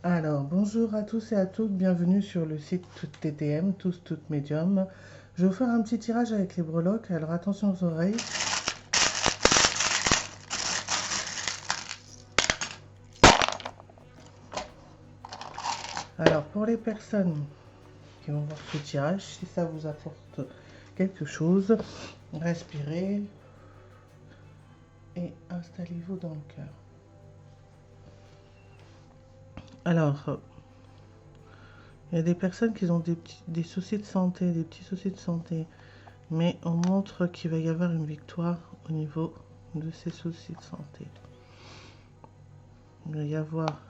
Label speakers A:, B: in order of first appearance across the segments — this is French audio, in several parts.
A: Alors, bonjour à tous et à toutes, bienvenue sur le site TTM, tous toutes médium. Je vais vous faire un petit tirage avec les breloques, alors attention aux oreilles. Alors, pour les personnes qui vont voir ce tirage, si ça vous apporte quelque chose, respirez et installez-vous dans le cœur. Alors, il y a des personnes qui ont des soucis de santé, des petits soucis de santé, mais on montre qu'il va y avoir une victoire au niveau de ces soucis de santé. Il va y avoir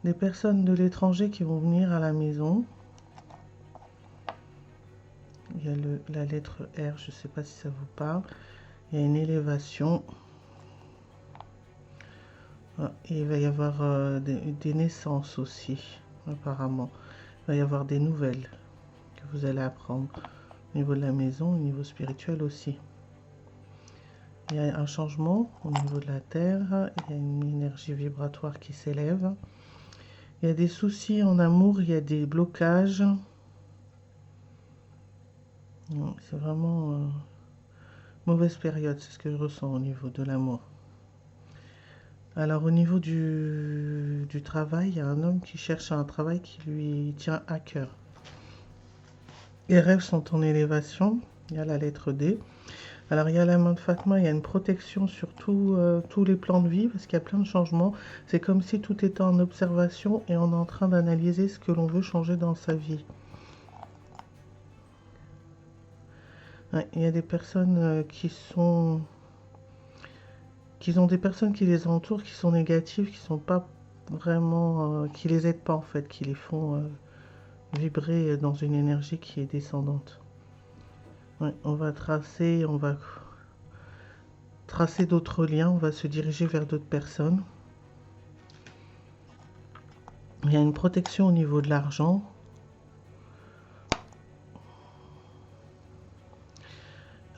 A: des personnes de l'étranger qui vont venir à la maison. Il y a la lettre R, je ne sais pas si ça vous parle. Il y a une élévation. Et il va y avoir des naissances aussi, apparemment. Il va y avoir des nouvelles que vous allez apprendre au niveau de la maison, au niveau spirituel aussi. Il y a un changement au niveau de la terre. Il y a une énergie vibratoire qui s'élève. Il y a des soucis en amour, il y a des blocages. C'est vraiment mauvaise période, c'est ce que je ressens au niveau de l'amour. Alors au niveau du travail, il y a un homme qui cherche un travail qui lui tient à cœur. Les rêves sont en élévation, il y a la lettre D. Alors il y a la main de Fatma, il y a une protection sur tous les plans de vie parce qu'il y a plein de changements. C'est comme si tout était en observation et on est en train d'analyser ce que l'on veut changer dans sa vie. Ouais, il y a des personnes qui ont des personnes qui les entourent, qui sont négatives, qui sont pas vraiment, qui les aident pas en fait, qui les font vibrer dans une énergie qui est descendante. Ouais, on va tracer d'autres liens, on va se diriger vers d'autres personnes. Il y a une protection au niveau de l'argent.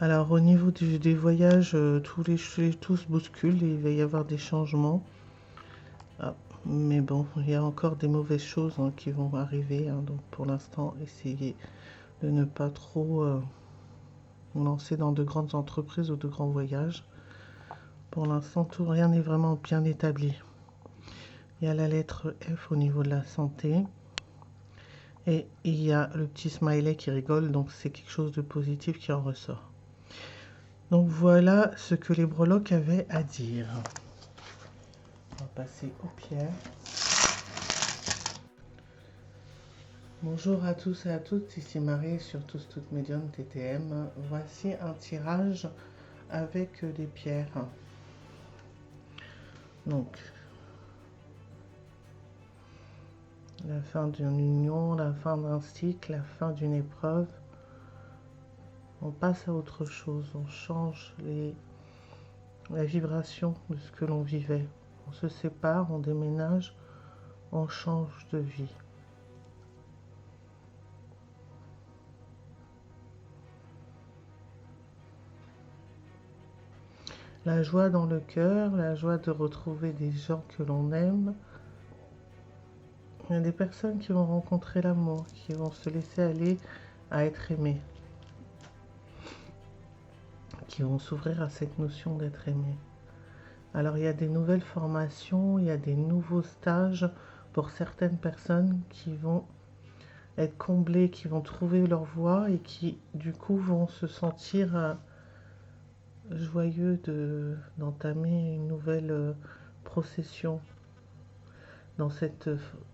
A: Alors au niveau des voyages, tout se bouscule et il va y avoir des changements. Ah, mais bon, il y a encore des mauvaises choses qui vont arriver. Donc pour l'instant, essayez de ne pas trop vous lancer dans de grandes entreprises ou de grands voyages. Pour l'instant, rien n'est vraiment bien établi. Il y a la lettre F au niveau de la santé. Et il y a le petit smiley qui rigole, donc c'est quelque chose de positif qui en ressort. Donc voilà ce que les breloques avaient à dire. On va passer aux pierres. Bonjour à tous et à toutes, ici Marie sur Tous Toutes Médium TTM. Voici un tirage avec des pierres. Donc, la fin d'une union, la fin d'un cycle, la fin d'une épreuve. On passe à autre chose, on change la vibration de ce que l'on vivait. On se sépare, on déménage, on change de vie. La joie dans le cœur, la joie de retrouver des gens que l'on aime. Il y a des personnes qui vont rencontrer l'amour, qui vont se laisser aller à être aimées, qui vont s'ouvrir à cette notion d'être aimé. Alors il y a des nouvelles formations, il y a des nouveaux stages pour certaines personnes qui vont être comblées, qui vont trouver leur voie et qui du coup vont se sentir joyeux d'entamer une nouvelle procession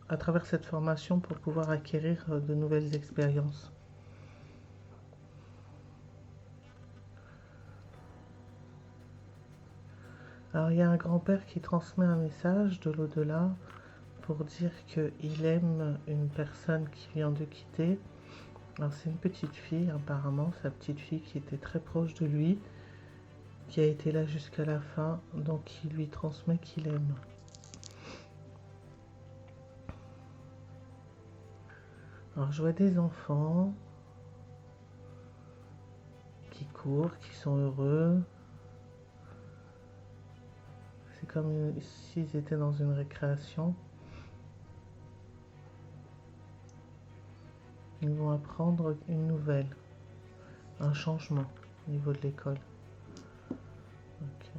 A: à travers cette formation pour pouvoir acquérir de nouvelles expériences. Alors il y a un grand-père qui transmet un message de l'au-delà pour dire qu'il aime une personne qui vient de quitter. Alors c'est une petite fille apparemment, sa petite fille qui était très proche de lui, qui a été là jusqu'à la fin, donc il lui transmet qu'il aime. Alors je vois des enfants qui courent, qui sont heureux. C'est comme s'ils étaient dans une récréation. Ils vont apprendre une nouvelle, un changement au niveau de l'école. Ok.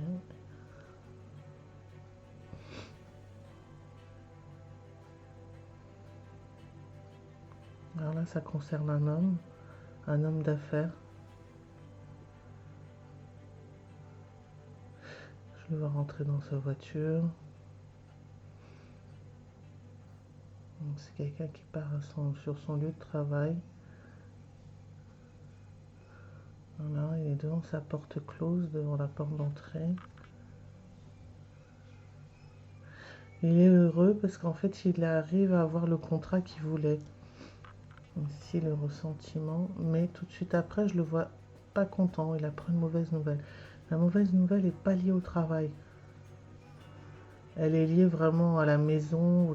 A: Alors là, ça concerne un homme d'affaires. Je le vois rentrer dans sa voiture. C'est quelqu'un qui part sur son lieu de travail. Voilà, il est devant sa porte close, devant la porte d'entrée. Il est heureux parce qu'en fait, il arrive à avoir le contrat qu'il voulait. Ici, le ressentiment. Mais tout de suite après, je le vois pas content. Il apprend une mauvaise nouvelle. La mauvaise nouvelle n'est pas liée au travail. Elle est liée vraiment à la maison,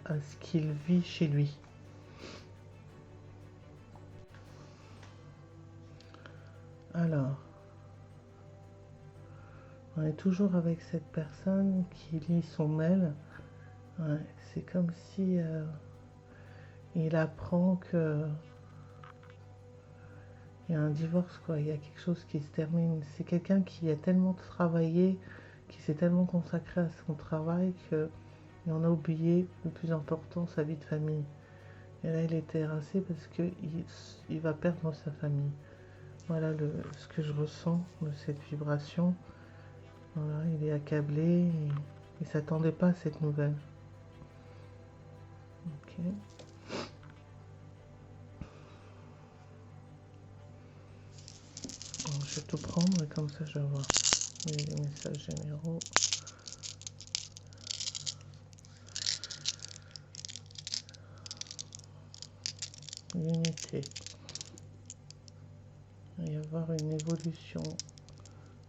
A: à ce qu'il vit chez lui. Alors, on est toujours avec cette personne qui lit son mail. Ouais, c'est comme si il apprend que il y a un divorce, quoi. Il y a quelque chose qui se termine. C'est quelqu'un qui a tellement travaillé, qui s'est tellement consacré à son travail qu'il en a oublié le plus important, sa vie de famille. Et là, il est terrassé parce qu'il va perdre sa famille. Voilà ce que je ressens de cette vibration. Voilà, il est accablé et il ne s'attendait pas à cette nouvelle. Ok. Bon, je vais tout prendre et comme ça je vais voir les messages généraux. L'unité. Il va y avoir une évolution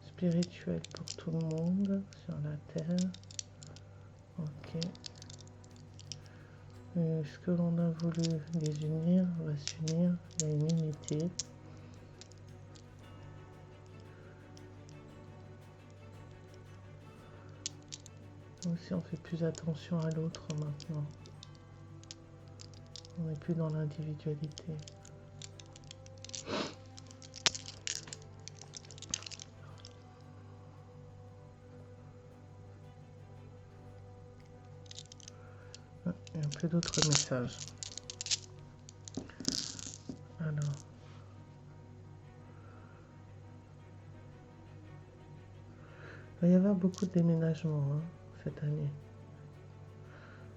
A: spirituelle pour tout le monde sur la Terre. Ok. Et ce que l'on a voulu les unir va s'unir. Il y a une unité. Aussi, on fait plus attention à l'autre maintenant. On n'est plus dans l'individualité. Et un peu d'autres messages. Alors. Il va y avoir beaucoup de déménagements cette année.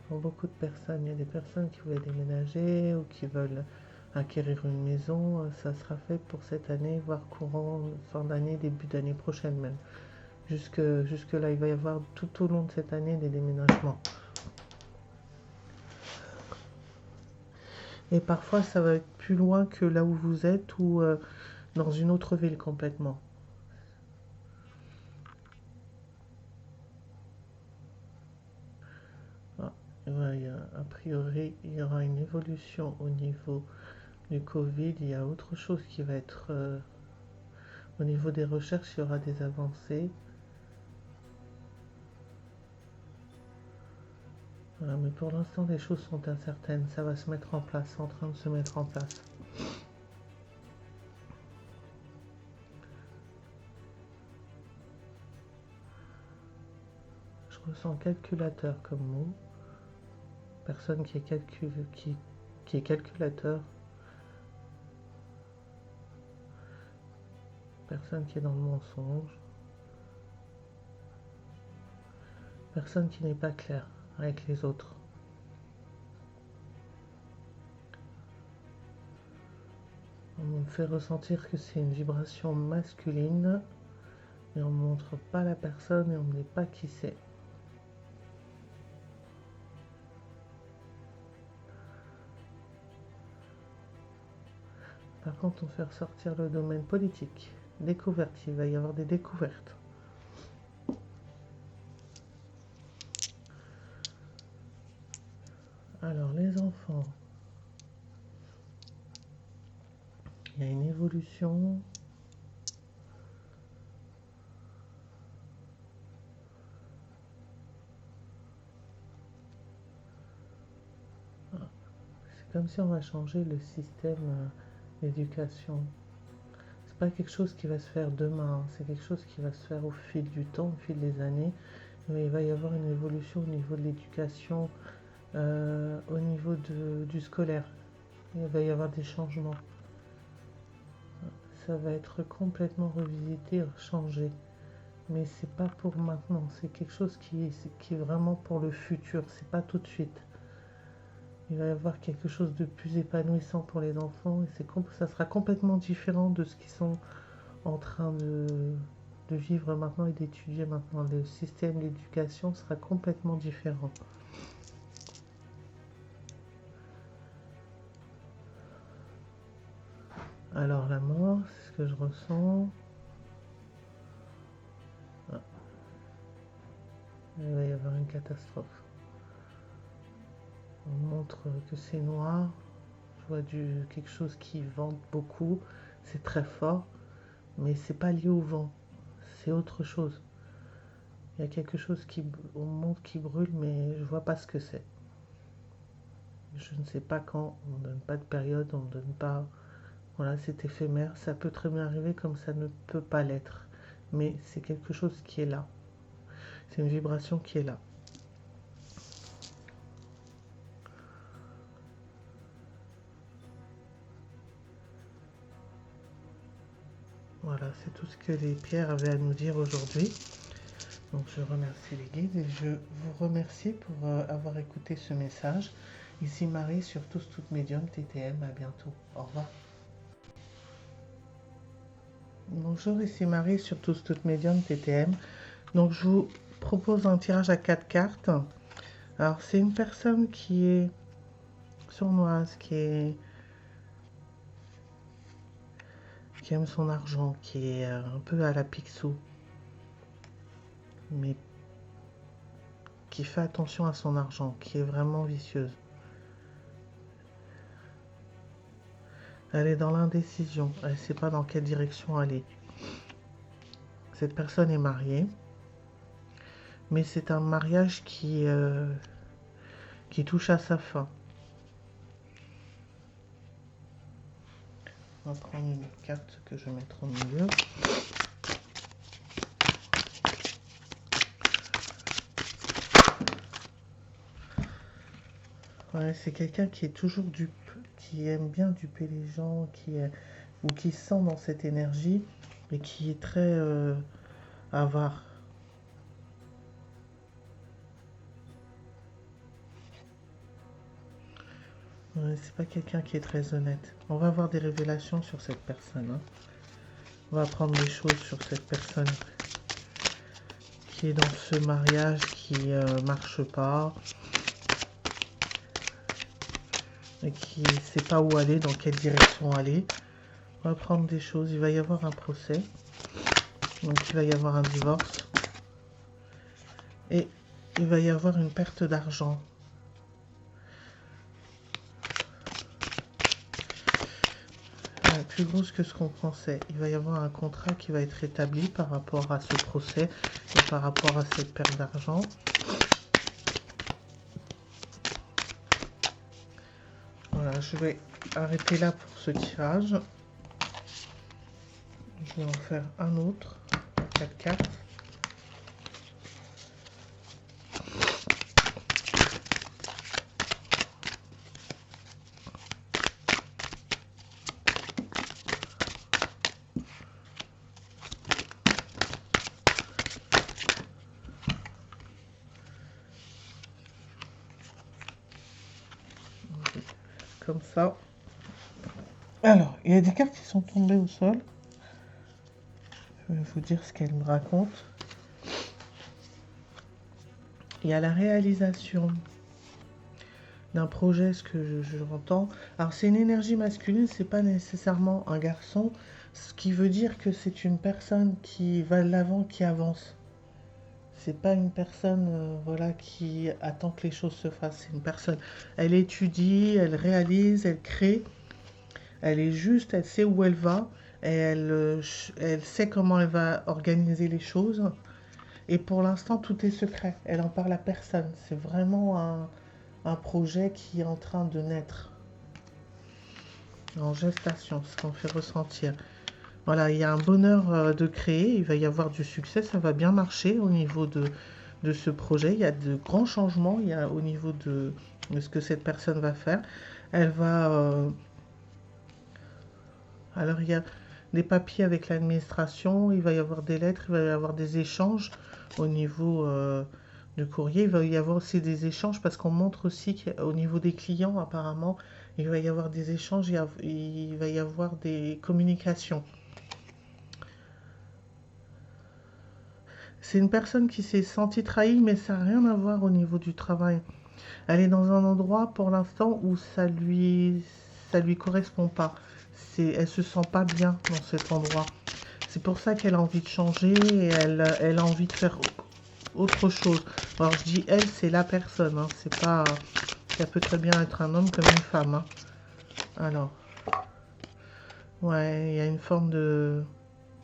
A: Pour beaucoup de personnes, il y a des personnes qui veulent déménager ou qui veulent acquérir une maison. Ça sera fait pour cette année, voire courant fin d'année, début d'année prochaine même. Jusque là, il va y avoir tout au long de cette année des déménagements. Et parfois, ça va être plus loin que là où vous êtes ou dans une autre ville complètement. Ah, a priori, il y aura une évolution au niveau du Covid. Il y a autre chose qui va être... au niveau des recherches, il y aura des avancées. Voilà, mais pour l'instant, les choses sont incertaines. Ça va se mettre en place, c'est en train de se mettre en place. Je ressens calculateur comme mot. Personne qui est calculateur. Personne qui est dans le mensonge. Personne qui n'est pas clair avec les autres. On me fait ressentir que c'est une vibration masculine, mais on ne montre pas la personne et on ne dit pas qui c'est. Par contre, on fait ressortir le domaine politique. Découverte, il va y avoir des découvertes. Alors, les enfants, il y a une évolution. comme si on va changer le système d'éducation. C'est pas quelque chose qui va se faire demain, c'est quelque chose qui va se faire au fil du temps, au fil des années. Mais il va y avoir une évolution au niveau de l'éducation, au niveau du scolaire. Il va y avoir des changements. Ça va être complètement revisité, changé. Mais c'est pas pour maintenant, c'est quelque chose qui est vraiment pour le futur, c'est pas tout de suite. Il va y avoir quelque chose de plus épanouissant pour les enfants et ça sera complètement différent de ce qu'ils sont en train de vivre maintenant et d'étudier maintenant. Le système d'éducation sera complètement différent. Alors la mort, c'est ce que je ressens. Ah, il va y avoir une catastrophe. On montre que c'est noir. Je vois quelque chose qui vente beaucoup. C'est très fort, mais c'est pas lié au vent. C'est autre chose. Il y a quelque chose on montre qui brûle, mais je vois pas ce que c'est. Je ne sais pas quand. On ne donne pas de période. On ne donne pas. Voilà, c'est éphémère. Ça peut très bien arriver comme ça ne peut pas l'être. Mais c'est quelque chose qui est là. C'est une vibration qui est là. Voilà, c'est tout ce que les pierres avaient à nous dire aujourd'hui. Donc je remercie les guides et je vous remercie pour avoir écouté ce message. Ici Marie sur Tous Toutes Médium TTM. À bientôt. Au revoir. Bonjour, ici Marie sur Tous Toutes Médium TTM. Donc je vous propose un tirage à 4 cartes. Alors c'est une personne qui est sournoise, qui aime son argent, qui est un peu à la Picsou, mais qui fait attention à son argent, qui est vraiment vicieuse. Elle est dans l'indécision, elle ne sait pas dans quelle direction aller. Cette personne est mariée, mais c'est un mariage qui touche à sa fin. On va prendre une carte que je vais mettre au milieu. Ouais, c'est quelqu'un qui est toujours dupe, qui aime bien duper les gens, ou qui se sent dans cette énergie, et qui est très avare. Ouais, c'est pas quelqu'un qui est très honnête. On va avoir des révélations sur cette personne. Hein. On va apprendre des choses sur cette personne qui est dans ce mariage qui marche pas et qui ne sait pas où aller, dans quelle direction aller. On va apprendre des choses. Il va y avoir un procès. Donc il va y avoir un divorce. Et il va y avoir une perte d'argent. Plus grosse que ce qu'on pensait. Il va y avoir un contrat qui va être établi par rapport à ce procès et par rapport à cette perte d'argent. Voilà, je vais arrêter là pour ce tirage. Je vais en faire un autre, 4 cartes. Comme ça. Alors, il y a des cartes qui sont tombées au sol. Je vais vous dire ce qu'elles me racontent. Il y a la réalisation d'un projet, ce que je entends. Alors, c'est une énergie masculine, c'est pas nécessairement un garçon, ce qui veut dire que c'est une personne qui va de l'avant, qui avance. C'est pas une personne voilà, qui attend que les choses se fassent. C'est une personne, elle étudie, elle réalise, elle crée. Elle est juste, elle sait où elle va. Et elle sait comment elle va organiser les choses. Et pour l'instant, tout est secret. Elle en parle à personne. C'est vraiment un projet qui est en train de naître. En gestation, ce qu'on fait ressentir. Voilà, il y a un bonheur de créer, il va y avoir du succès, ça va bien marcher au niveau de ce projet. Il y a de grands changements, il y a au niveau de ce que cette personne va faire. Elle va... alors, il y a des papiers avec l'administration, il va y avoir des lettres, il va y avoir des échanges au niveau du courrier. Il va y avoir aussi des échanges parce qu'on montre aussi qu'au niveau des clients, apparemment, il va y avoir des échanges, il va y avoir des communications. C'est une personne qui s'est sentie trahie, mais ça n'a rien à voir au niveau du travail. Elle est dans un endroit pour l'instant où ça lui correspond pas. Elle se sent pas bien dans cet endroit. C'est pour ça qu'elle a envie de changer et elle a envie de faire autre chose. Alors je dis elle, c'est la personne, hein. C'est pas, ça peut très bien être un homme comme une femme, hein. Alors, ouais, il y a une forme de...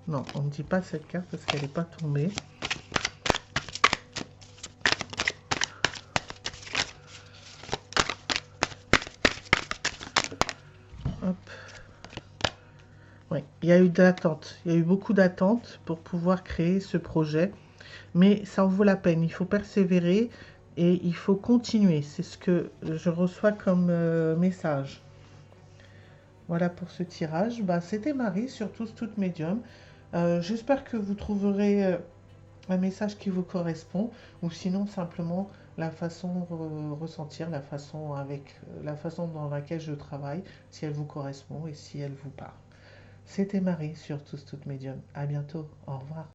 A: Non, on ne dit pas cette carte parce qu'elle n'est pas tombée. Hop. Oui, il y a eu de l'attente. Il y a eu beaucoup d'attente pour pouvoir créer ce projet. Mais ça en vaut la peine. Il faut persévérer et il faut continuer. C'est ce que je reçois comme message. Voilà pour ce tirage. Bah, c'était Marie sur Tous Toutes Médium. J'espère que vous trouverez un message qui vous correspond ou sinon simplement la façon de ressentir, la façon dans laquelle je travaille, si elle vous correspond et si elle vous parle. C'était Marie sur Tous Toutes Médium. À bientôt. Au revoir.